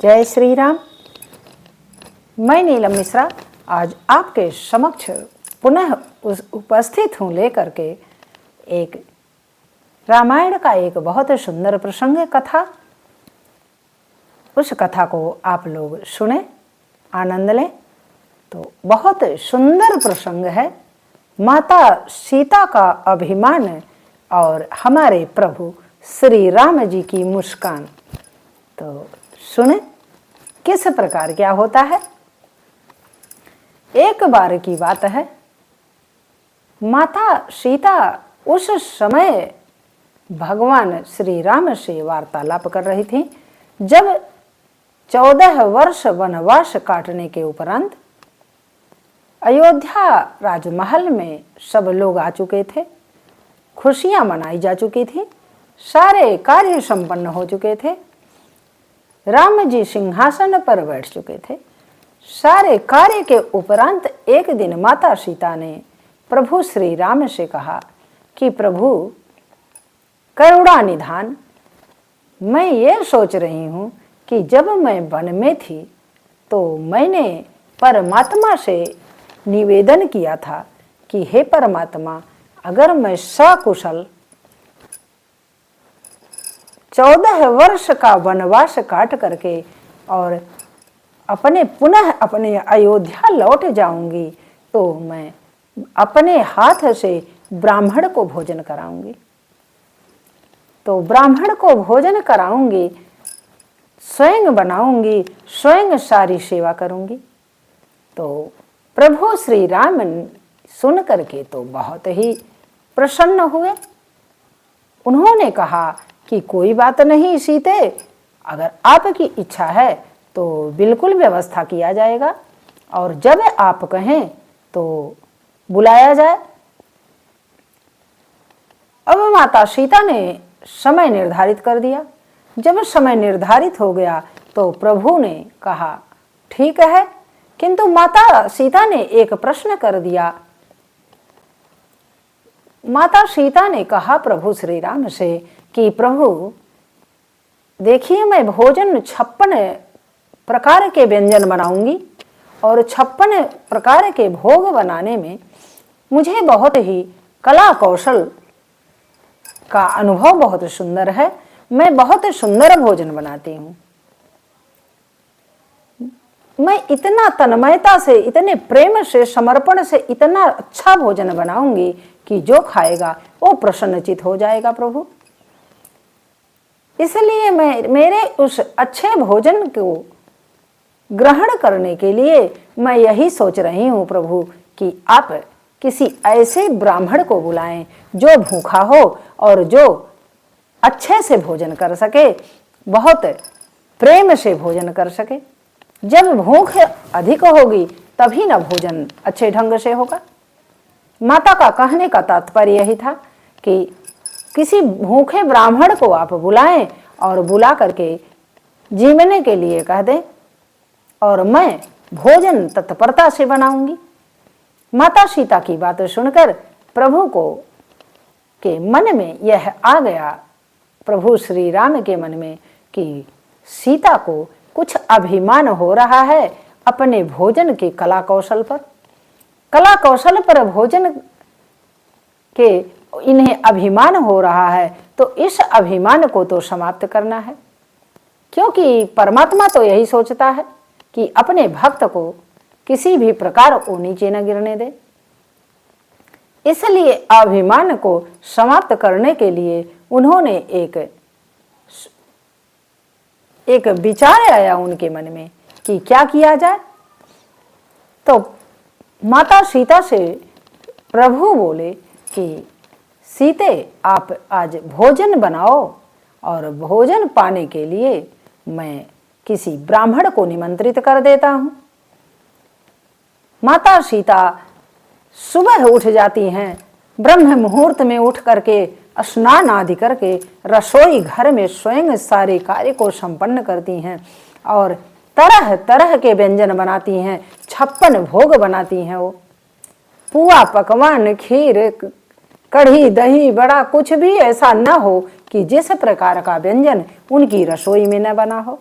जय श्री राम। मैं नीलम मिश्रा आज आपके समक्ष पुनः उपस्थित हूँ लेकर के एक रामायण का एक बहुत सुंदर प्रसंग कथा। उस कथा को आप लोग सुने, आनंद लें। तो बहुत सुंदर प्रसंग है, माता सीता का अभिमान और हमारे प्रभु श्री राम जी की मुस्कान। तो सुने किस प्रकार क्या होता है। एक बार की बात है, माता सीता उस समय भगवान श्री राम से वार्तालाप कर रही थी जब 14 वर्ष वनवास काटने के उपरांत अयोध्या राजमहल में सब लोग आ चुके थे, खुशियां मनाई जा चुकी थी, सारे कार्य संपन्न हो चुके थे, राम जी सिंहासन पर बैठ चुके थे। सारे कार्य के उपरांत एक दिन माता सीता ने प्रभु श्री राम से कहा कि प्रभु करुणा निधान, मैं ये सोच रही हूँ कि जब मैं वन में थी तो मैंने परमात्मा से निवेदन किया था कि हे परमात्मा, अगर मैं सकुशल 14 वर्ष का वनवास काट करके और पुनः अपने अयोध्या लौट जाऊंगी तो मैं अपने हाथ से ब्राह्मण को भोजन कराऊंगी। तो ब्राह्मण को भोजन कराऊंगी, स्वयं बनाऊंगी, स्वयं सारी सेवा करूंगी। तो प्रभु श्री राम सुन करके तो बहुत ही प्रसन्न हुए। उन्होंने कहा कि कोई बात नहीं सीते, अगर आपकी इच्छा है तो बिल्कुल व्यवस्था किया जाएगा और जब आप कहें तो बुलाया जाए। अब माता सीता ने समय निर्धारित कर दिया। जब समय निर्धारित हो गया तो प्रभु ने कहा ठीक है, किंतु माता सीता ने एक प्रश्न कर दिया। माता सीता ने कहा प्रभु श्री राम से कि प्रभु देखिए, मैं भोजन 56 प्रकार के व्यंजन बनाऊंगी और 56 प्रकार के भोग बनाने में मुझे बहुत ही कला कौशल का अनुभव बहुत सुंदर है। मैं बहुत सुंदर भोजन बनाती हूँ। मैं इतना तन्मयता से, इतने प्रेम से, समर्पण से इतना अच्छा भोजन बनाऊंगी कि जो खाएगा वो प्रसन्नचित हो जाएगा प्रभु। इसलिए मेरे उस अच्छे भोजन को ग्रहण करने के लिए मैं यही सोच रही हूँ प्रभु कि आप किसी ऐसे ब्राह्मण को बुलाएं जो भूखा हो और जो अच्छे से भोजन कर सके, बहुत प्रेम से भोजन कर सके। जब भूख अधिक होगी तभी ना भोजन अच्छे ढंग से होगा। माता का कहने का तात्पर्य यही था कि किसी भूखे ब्राह्मण को आप बुलाएं और बुला करके जीवने के लिए कह दें और मैं भोजन तत्परता से बनाऊंगी। माता सीता की बात सुनकर प्रभु को के मन में यह आ गया, प्रभु श्री राम के मन में, कि सीता को कुछ अभिमान हो रहा है अपने भोजन के कला कौशल पर भोजन के इन्हें अभिमान हो रहा है। तो इस अभिमान को तो समाप्त करना है, क्योंकि परमात्मा तो यही सोचता है कि अपने भक्त को किसी भी प्रकार वो नीचे न गिरने दे। इसलिए अभिमान को समाप्त करने के लिए उन्होंने एक विचार आया उनके मन में कि क्या किया जाए। तो माता सीता से प्रभु बोले कि सीते, आप आज भोजन बनाओ और भोजन पाने के लिए मैं किसी ब्राह्मण को निमंत्रित कर देता हूँ। माता सीता सुबह उठ जाती हैं, ब्रह्म मुहूर्त में उठ करके स्नान आदि करके रसोई घर में स्वयं सारे कार्य को संपन्न करती हैं और तरह तरह के व्यंजन बनाती हैं, 56 भोग बनाती हैं। वो पुआ, पकवान, खीर, कढ़ी, दही, बड़ा कुछ भी ऐसा न हो कि जिस प्रकार का व्यंजन उनकी रसोई में न बना हो।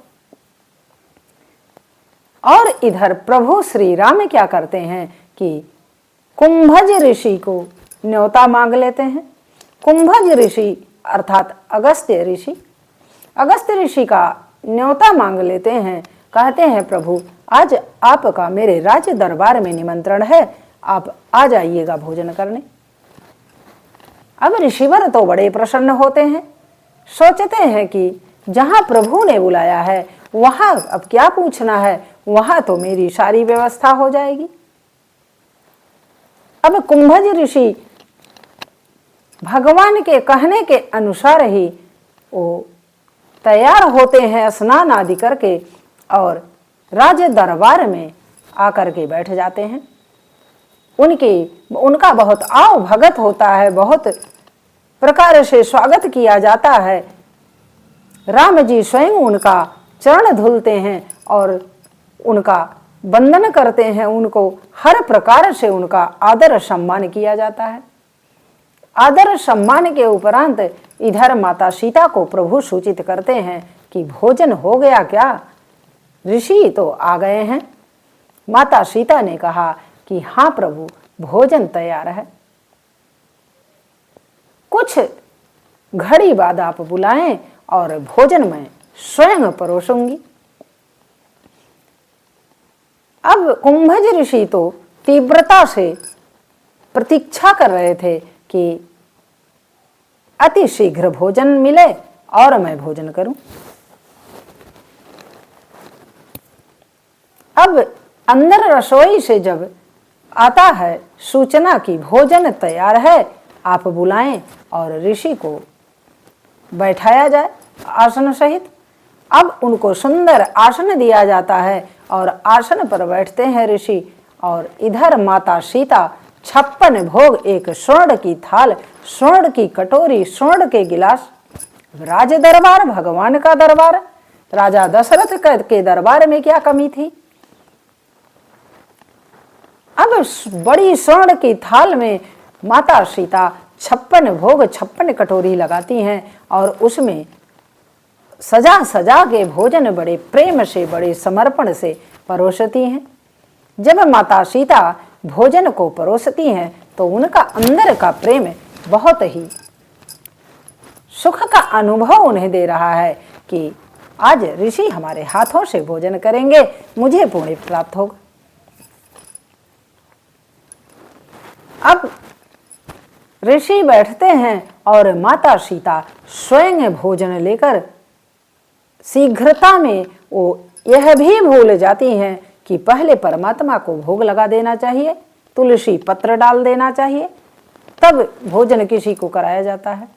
और इधर प्रभु श्री राम क्या करते हैं कि कुंभज ऋषि को न्योता मांग लेते हैं। कुंभज ऋषि अर्थात अगस्त्य ऋषि, अगस्त्य ऋषि का न्योता मांग लेते हैं। कहते हैं प्रभु आज आपका मेरे राज्य दरबार में निमंत्रण है, आप आ जाइएगा भोजन करने। अब ऋषिवर तो बड़े प्रसन्न होते हैं, सोचते हैं कि जहां प्रभु ने बुलाया है वहां अब क्या पूछना है, वहां तो मेरी सारी व्यवस्था हो जाएगी। अब कुंभज ऋषि भगवान के कहने के अनुसार ही वो तैयार होते हैं स्नान आदि करके और राज दरबार में आकर के बैठ जाते हैं। उनका बहुत आव भगत होता है, बहुत प्रकार से स्वागत किया जाता है। राम जी स्वयं उनका चरण धुलते हैं और उनका वंदन करते हैं, उनको हर प्रकार से उनका आदर सम्मान किया जाता है। आदर सम्मान के उपरांत इधर माता सीता को प्रभु सूचित करते हैं कि भोजन हो गया क्या, ऋषि तो आ गए हैं। माता सीता ने कहा कि हाँ प्रभु भोजन तैयार है, कुछ घड़ी बाद आप बुलाएं और भोजन मैं स्वयं परोसूंगी। अब कुंभज ऋषि तो तीव्रता से प्रतीक्षा कर रहे थे कि अति शीघ्र भोजन मिले और मैं भोजन करूं। अब अंदर रसोई से जब आता है सूचना कि भोजन तैयार है, आप बुलाएं और ऋषि को बैठाया जाए आसन सहित। अब उनको सुंदर आसन दिया जाता है और आसन पर बैठते हैं ऋषि। और इधर माता सीता 56 भोग, एक स्वर्ण की थाल, स्वर्ण की कटोरी, स्वर्ण के गिलास। राज दरबार भगवान का दरबार, राजा दशरथ के दरबार में क्या कमी थी। अब बड़ी स्वर्ण की थाल में माता सीता 56 भोग 56 कटोरी लगाती हैं और उसमें सजा सजा के भोजन बड़े प्रेम से बड़े समर्पण से परोसती हैं। जब माता सीता भोजन को परोसती हैं तो उनका अंदर का प्रेम बहुत ही सुख का अनुभव उन्हें दे रहा है कि आज ऋषि हमारे हाथों से भोजन करेंगे, मुझे पुण्य प्राप्त होगा। अब ऋषि बैठते हैं और माता सीता स्वयं भोजन लेकर शीघ्रता में वो यह भी भूल जाती हैं कि पहले परमात्मा को भोग लगा देना चाहिए, तुलसी पत्र डाल देना चाहिए, तब भोजन किसी को कराया जाता है।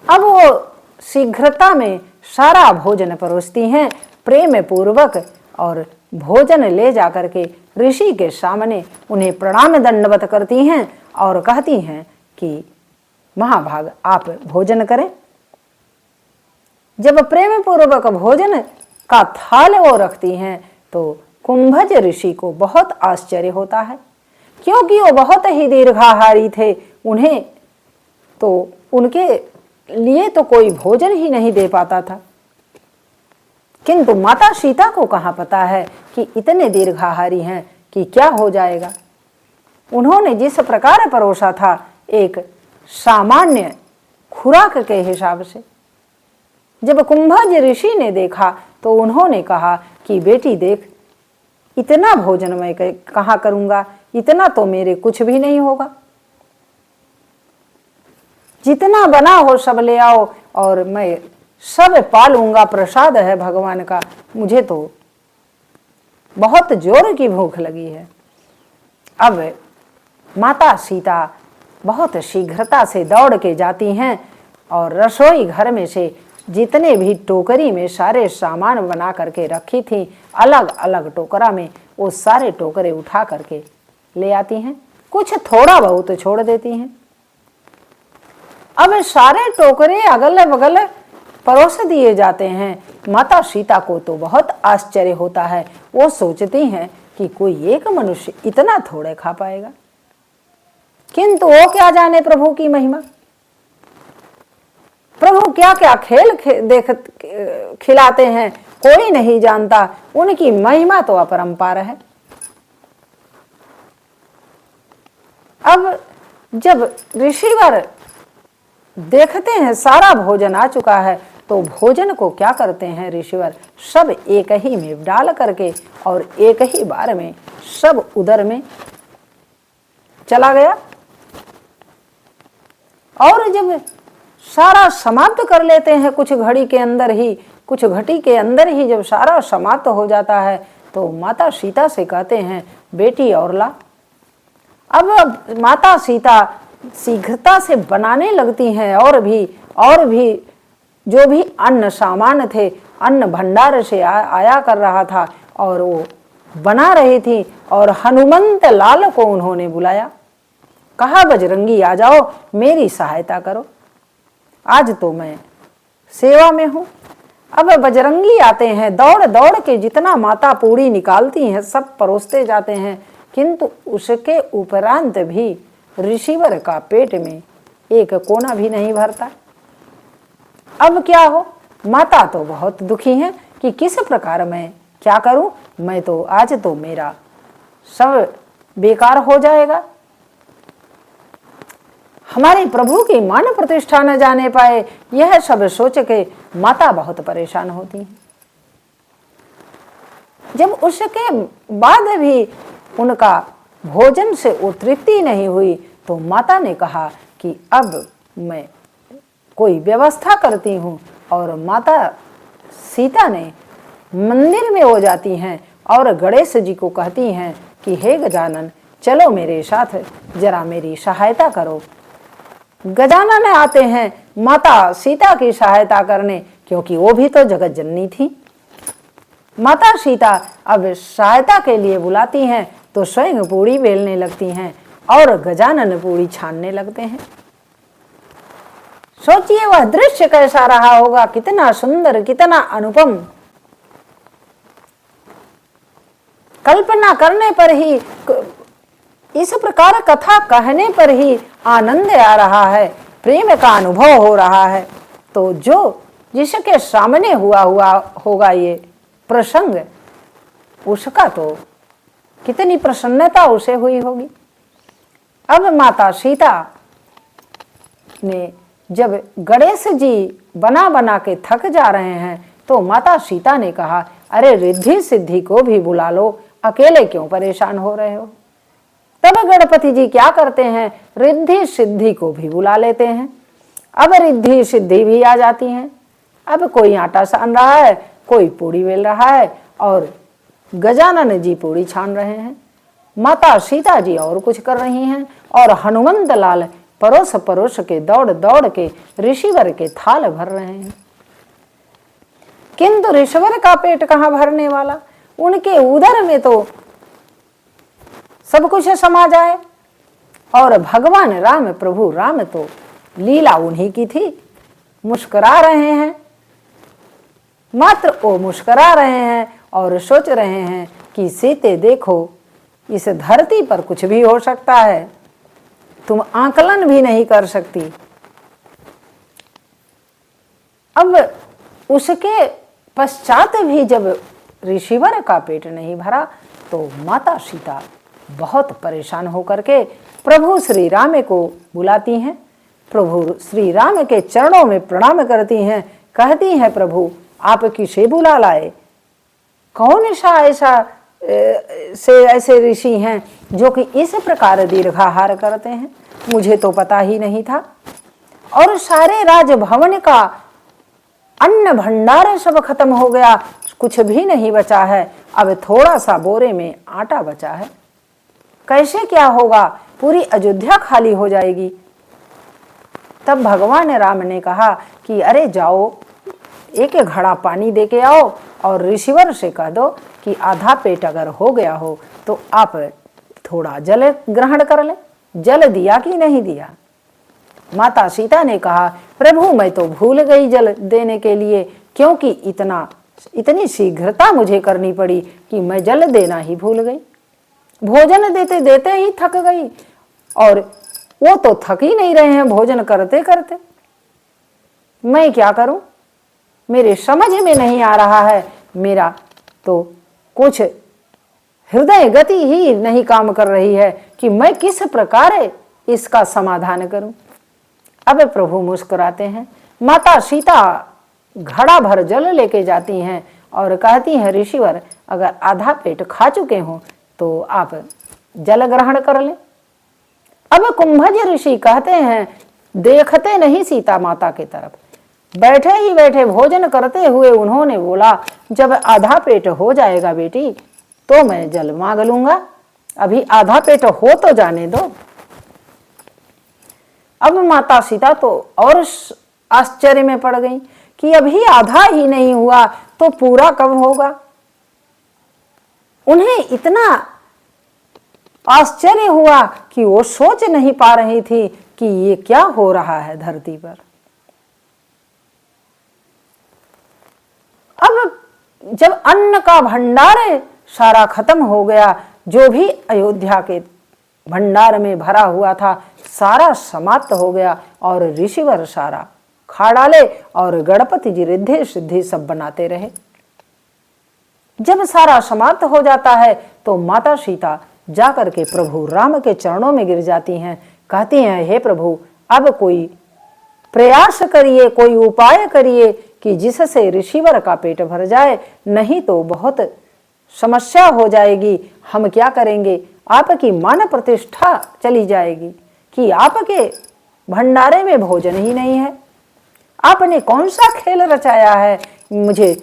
अब वो शीघ्रता में सारा भोजन परोसती हैं प्रेम पूर्वक और भोजन ले जाकर के ऋषि के सामने उन्हें प्रणाम दंडवत करती हैं और कहती हैं कि महाभाग आप भोजन करें। जब प्रेम पूर्वक भोजन का थाल वो रखती हैं तो कुंभज ऋषि को बहुत आश्चर्य होता है, क्योंकि वो बहुत ही दीर्घाहारी थे। उन्हें तो उनके लिए तो कोई भोजन ही नहीं दे पाता था, किंतु माता सीता को कहाँ पता है कि इतने दीर्घाहारी हैं कि क्या हो जाएगा। उन्होंने जिस प्रकार परोसा था एक सामान्य खुराक के हिसाब से। जब कुंभज ऋषि ने देखा तो उन्होंने कहा कि बेटी देख, इतना भोजन मैं कहाँ करूँगा, इतना तो मेरे कुछ भी नहीं होगा, जितना बना हो सब ले आओ और मैं सब पालूंगा, प्रसाद है भगवान का, मुझे तो बहुत जोर की भूख लगी है। अब माता सीता बहुत शीघ्रता से दौड़ के जाती हैं और रसोई घर में से जितने भी टोकरी में सारे सामान बना करके रखी थी, अलग अलग टोकरा में वो सारे टोकरे उठा करके ले आती हैं, कुछ थोड़ा बहुत छोड़ देती हैं। अब सारे टोकरे अगल बगल परोस दिए जाते हैं। माता सीता को तो बहुत आश्चर्य होता है, वो सोचती हैं कि कोई एक मनुष्य इतना थोड़े खा पाएगा, किंतु वो क्या जाने प्रभु की महिमा, प्रभु क्या क्या खेल खिलाते हैं कोई नहीं जानता, उनकी महिमा तो अपरंपार है। अब जब ऋषिवर देखते हैं सारा भोजन आ चुका है, तो भोजन को क्या करते हैं ऋषिवर, सब एक ही में डाल करके और एक ही बार में सब उदर में चला गया। और जब सारा समाप्त कर लेते हैं कुछ घड़ी के अंदर ही, कुछ घटी के अंदर ही जब सारा समाप्त हो जाता है, तो माता सीता से कहते हैं बेटी और ला। अब माता सीता शीघ्रता से बनाने लगती हैं, और भी जो भी अन्न सामान थे, अन्न भंडार से आया कर रहा था, और वो बना रही थी। और हनुमंत लाल को उन्होंने बुलाया, कहा बजरंगी आ जाओ, मेरी सहायता करो, आज तो मैं सेवा में हूँ। अब बजरंगी आते हैं, दौड़ दौड़ के जितना माता पूरी निकालती हैं सब परोसते जाते हैं, किंतु उसके उपरांत भी ऋषिवर का पेट में एक कोना भी नहीं भरता। अब क्या हो, माता तो बहुत दुखी हैं कि किस प्रकार मैं क्या करूं, मैं तो आज तो मेरा सब बेकार हो जाएगा, हमारे प्रभु की मान प्रतिष्ठा न जाने पाए, यह सब सोच के माता बहुत परेशान होती हैं। जब उसके बाद भी उनका भोजन से वो तृप्ति नहीं हुई, तो माता ने कहा कि अब मैं कोई व्यवस्था करती हूँ। और माता सीता ने मंदिर में हो जाती हैं और गणेश जी को कहती हैं कि हे गजानन, चलो मेरे साथ जरा मेरी सहायता करो। गजानन आते हैं माता सीता की सहायता करने, क्योंकि वो भी तो जगत जननी थी। माता सीता अब सहायता के लिए बुलाती हैं, तो स्वयं पूड़ी बेलने लगती हैं और गजानन पूड़ी छानने लगते हैं। सोचिए वह दृश्य कैसा रहा होगा, कितना सुंदर, कितना अनुपम। कल्पना करने पर ही, इस प्रकार कथा कहने पर ही आनंद आ रहा है, प्रेम का अनुभव हो रहा है। तो जो जिसके सामने हुआ होगा ये प्रसंग, उसका तो कितनी प्रसन्नता उसे हुई होगी। अब माता सीता ने जब गणेश जी बना बना के थक जा रहे हैं, तो माता सीता ने कहा, अरे रिद्धि सिद्धि को भी बुला लो, अकेले क्यों परेशान हो रहे हो। तब गणपति जी क्या करते हैं, रिद्धि सिद्धि को भी बुला लेते हैं। अब रिद्धि सिद्धि भी आ जाती हैं। अब कोई आटा सान रहा है, कोई पूड़ी बेल रहा है, और गजानन जी पूड़ी छान रहे हैं, माता सीता जी और कुछ कर रही हैं, और हनुमंत लाल परोस परोस के दौड़ दौड़ के ऋषिवर के थाल भर रहे हैं। किंतु ऋषिवर का पेट कहाँ भरने वाला, उनके उदर में तो सब कुछ समा जाए। और भगवान राम, प्रभु राम तो लीला उन्हीं की थी, मुस्कुरा रहे हैं, मात्र वो मुस्कुरा रहे हैं और सोच रहे हैं कि सीते देखो, इस धरती पर कुछ भी हो सकता है, तुम आकलन भी नहीं कर सकती। अब उसके पश्चात भी जब ऋषिवर का पेट नहीं भरा, तो माता सीता बहुत परेशान होकर के प्रभु श्री राम को बुलाती हैं, प्रभु श्री राम के चरणों में प्रणाम करती हैं, कहती हैं प्रभु आप किसे बुला लाए, कौन सा ऐसे ऋषि हैं जो कि इस प्रकार दीर्घाहार करते हैं, मुझे तो पता ही नहीं था। और सारे राजभवन का अन्न भंडार सब खत्म हो गया, कुछ भी नहीं बचा है, अब थोड़ा सा बोरे में आटा बचा है, कैसे क्या होगा, पूरी अयोध्या खाली हो जाएगी। तब भगवान राम ने कहा कि अरे जाओ, एक घड़ा पानी दे के आओ और ऋषिवर से कह दो कि आधा पेट अगर हो गया हो तो आप थोड़ा जल ग्रहण कर ले। जल दिया कि नहीं दिया। माता सीता ने कहा प्रभु मैं तो भूल गई जल देने के लिए, क्योंकि इतनी शीघ्रता मुझे करनी पड़ी कि मैं जल देना ही भूल गई, भोजन देते देते ही थक गई, और वो तो थक ही नहीं रहे हैं भोजन करते करते, मैं क्या करूं, मेरे समझ में नहीं आ रहा है मेरा तो कुछ हृदय गति ही नहीं काम कर रही है कि मैं किस प्रकार इसका समाधान करूं। अब प्रभु मुस्कुराते हैं। माता सीता घड़ा भर जल लेके जाती हैं और कहती हैं, ऋषिवर अगर आधा पेट खा चुके हो तो आप जल ग्रहण कर लें। अब कुंभज ऋषि कहते हैं, देखते नहीं सीता माता की तरफ, बैठे ही बैठे भोजन करते हुए उन्होंने बोला, जब आधा पेट हो जाएगा बेटी तो मैं जल मांग लूंगा, अभी आधा पेट हो तो जाने दो। अब माता सीता तो और आश्चर्य में पड़ गई कि अभी आधा ही नहीं हुआ तो पूरा कब होगा। उन्हें इतना आश्चर्य हुआ कि वो सोच नहीं पा रही थी कि ये क्या हो रहा है धरती पर। अब जब अन्न का भंडार सारा खत्म हो गया, जो भी अयोध्या के भंडार में भरा हुआ था सारा समाप्त हो गया और ऋषिवर सारा खा डाले और गणपति जी रिद्धि सिद्धि सब बनाते रहे। जब सारा समाप्त हो जाता है तो माता सीता जाकर के प्रभु राम के चरणों में गिर जाती हैं, कहती हैं, हे प्रभु अब कोई प्रयास करिए, कोई उपाय करिए कि जिससे ऋषिवर का पेट भर जाए, नहीं तो बहुत समस्या हो जाएगी। हम क्या करेंगे, आपकी मान प्रतिष्ठा चली जाएगी कि आपके भंडारे में भोजन ही नहीं है। आपने कौन सा खेल रचाया है, मुझे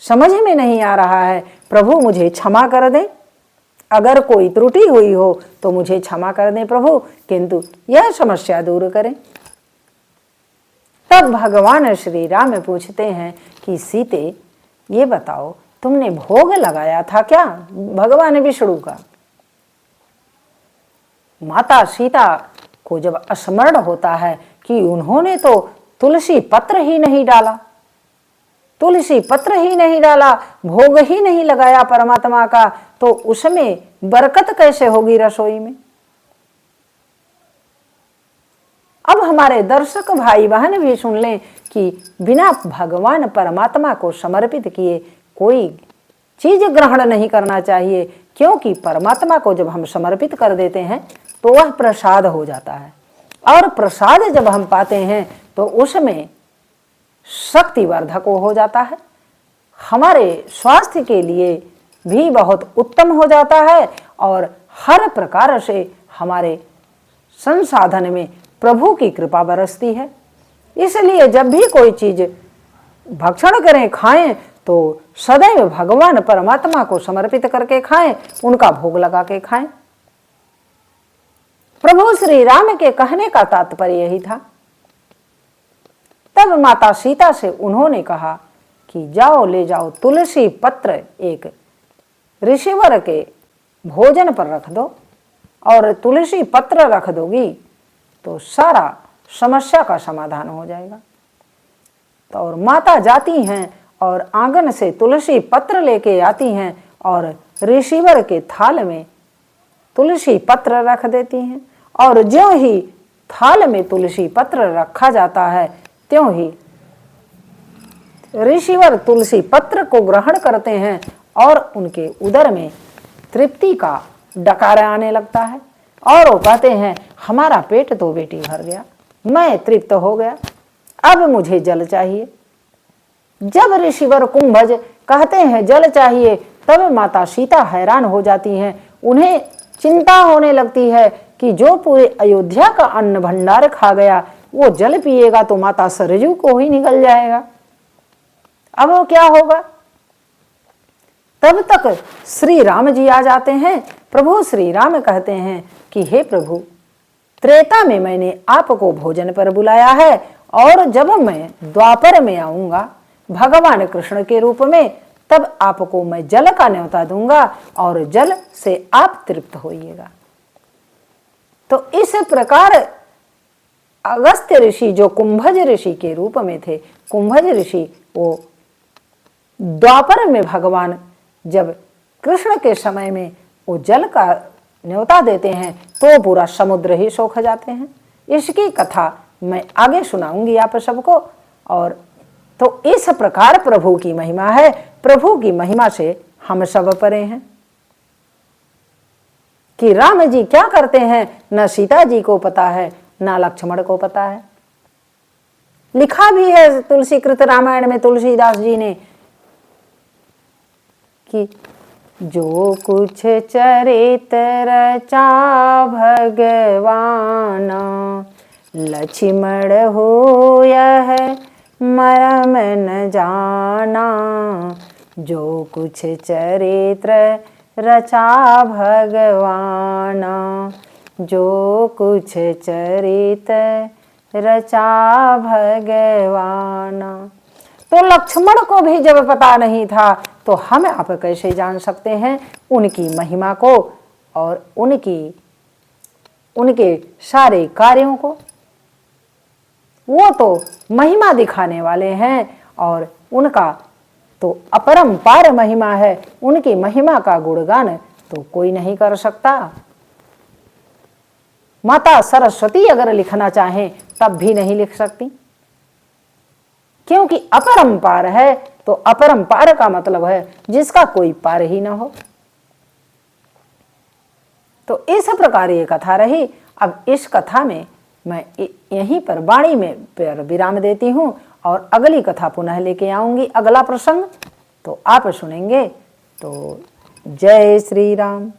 समझ में नहीं आ रहा है। प्रभु मुझे क्षमा कर दें, अगर कोई त्रुटि हुई हो तो मुझे क्षमा कर दें प्रभु, किंतु यह समस्या दूर करें। तब भगवान श्री राम पूछते हैं कि सीते ये बताओ तुमने भोग लगाया था क्या भगवान विष्णु का। माता सीता को जब स्मरण होता है कि उन्होंने तो तुलसी पत्र ही नहीं डाला, तुलसी पत्र ही नहीं डाला, भोग ही नहीं लगाया परमात्मा का, तो उसमें बरकत कैसे होगी रसोई में। अब हमारे दर्शक भाई बहन भी सुन लें कि बिना भगवान परमात्मा को समर्पित किए कोई चीज ग्रहण नहीं करना चाहिए, क्योंकि परमात्मा को जब हम समर्पित कर देते हैं तो वह प्रसाद हो जाता है, और प्रसाद जब हम पाते हैं तो उसमें शक्तिवर्धक हो जाता है, हमारे स्वास्थ्य के लिए भी बहुत उत्तम हो जाता है, और हर प्रकार से हमारे संसाधन में प्रभु की कृपा बरसती है। इसलिए जब भी कोई चीज भक्षण करें, खाएं, तो सदैव भगवान परमात्मा को समर्पित करके खाएं, उनका भोग लगा के खाएं। प्रभु श्री राम के कहने का तात्पर्य यही था। तब माता सीता से उन्होंने कहा कि जाओ ले जाओ तुलसी पत्र एक ऋषिवर के भोजन पर रख दो, और तुलसी पत्र रख दोगी तो सारा समस्या का समाधान हो जाएगा। तो और माता जाती हैं और आंगन से तुलसी पत्र लेके आती हैं और ऋषिवर के थाल में तुलसी पत्र रख देती हैं, और ज्यों ही थाल में तुलसी पत्र रखा जाता है त्यों ही ऋषिवर तुलसी पत्र को ग्रहण करते हैं और उनके उदर में तृप्ति का डकार आने लगता है, और वो कहते हैं, हमारा पेट तो बेटी भर गया, मैं तृप्त हो गया, अब मुझे जल चाहिए। जब ऋषिवर कुंभज कहते हैं जल चाहिए, तब माता सीता हैरान हो जाती हैं। उन्हें चिंता होने लगती है कि जो पूरे अयोध्या का अन्न भंडार खा गया वो जल पिएगा तो माता सरजू को ही निकल जाएगा, अब वो क्या होगा। तब तक श्री राम जी आ जाते हैं। प्रभु श्री राम कहते हैं कि हे प्रभु, त्रेता में मैंने आपको भोजन पर बुलाया है, और जब मैं द्वापर में आऊंगा भगवान कृष्ण के रूप में, तब आपको मैं जल का न्योता दूंगा और जल से आप तृप्त होइएगा। तो इस प्रकार अगस्त्य ऋषि जो कुंभज ऋषि के रूप में थे, कुंभज ऋषि वो द्वापर में भगवान जब कृष्ण के समय में वो जल का न्योता देते हैं तो पूरा समुद्र ही सूख जाते हैं। इसकी कथा मैं आगे सुनाऊंगी आप सबको। और तो इस प्रकार प्रभु की महिमा है। प्रभु की महिमा से हम सब परे हैं कि राम जी क्या करते हैं न सीता जी को पता है न लक्ष्मण को पता है। लिखा भी है तुलसी कृत रामायण में तुलसीदास जी ने कि जो कुछ चरित रचा भगवान लक्ष्मण हो यह मरम न जाना। जो कुछ चरित्र रचा भगवान जो कुछ चरित रचा भगवान। तो लक्ष्मण को भी जब पता नहीं था तो हम आप कैसे जान सकते हैं उनकी महिमा को और उनके सारे कार्यों को। वो तो महिमा दिखाने वाले हैं और उनका तो अपरंपार महिमा है। उनकी महिमा का गुणगान तो कोई नहीं कर सकता। माता सरस्वती अगर लिखना चाहें तब भी नहीं लिख सकती, क्योंकि अपरंपार है। तो अपरंपार का मतलब है जिसका कोई पार ही ना हो। तो इस प्रकार ये कथा रही। अब इस कथा में मैं यहीं पर वाणी में विराम देती हूं और अगली कथा पुनः लेके आऊंगी, अगला प्रसंग तो आप सुनेंगे। तो जय श्री राम।